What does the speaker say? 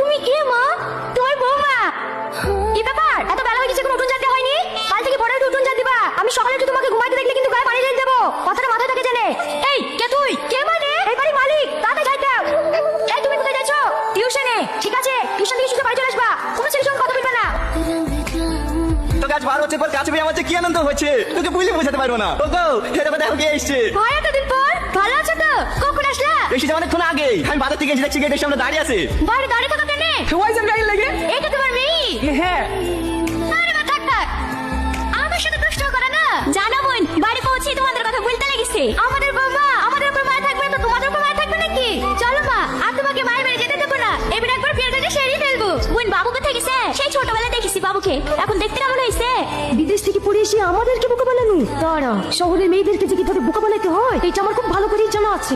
তুমি কে মা? তোমার বৌমা। কি ব্যাপার, এত বেলা হয়ে গেছে, কোনো উঠোন ঝাড়তে হয়নি? কাল থেকে পরে উঠোন ঝাড় দিবা। আমি সকালে একটু তোমাকে ঘুমাইতে দেখলে কিন্তু গায়ে পানি ঢেলে দেবো, কথাটা মাথায় থাকে জানে। এই কে তুই? কে মানে? এই বাড়ির মালিক, তাড়াতাড়ি যাইতে। এই তুমি কোথায় যাচ্ছ? টিউশনে। ঠিক আছে, টিউশন থেকে শুধু বাড়ি চলে আসবা, কোনো ছেলের সঙ্গে কথা বলবে না। তো গাছ বার হচ্ছে পর গাছ পেয়ে আমার যে কি আনন্দ হচ্ছে তোকে বুঝলে বোঝাতে পারবো না। ও গো এটা দেখো কে এসছে। ভাই এতদিন পর, ভালো আছো তো? কখন আসলা? এসেছে অনেকক্ষণ আগেই। আমি বাজার থেকে এসে দেখছি গেটের সামনে দাঁড়িয়ে আছে। বাইরে দাঁড়িয়ে থাকা কেন? ওয়াইজের গাড়ি লাগে। এটা তোমার মেয়ে? হ্যাঁ আরে বা থাক থাক, আমার সাথে দুষ্ট করে না। জানা বোন, বাড়ি পৌঁছে তোমাদের কথা বলতে লেগেছে। আমাদের বৌমা আমাদের উপর মায়া থাকবে তো তোমাদের উপর মায়া থাকবে নাকি? চলো মা, আর তোমাকে মায়ের বাড়ি যেতে দেবো না। এবার একবার বিয়েটা সেরে ফেলবো। বোন বাবু কোথায় গেছে? সেই ছোটবেলায় দেখেছি বাবুকে, এখন দেখতে কেমন হয়েছে? বিদেশ থেকে পড়ে এসে আমাদেরকে বোকা বানানো। তারা শহরের মেয়েদেরকে যে কিভাবে বোকা বানাতে হয় এটা আমার খুব ভালো করেই জানা আছে।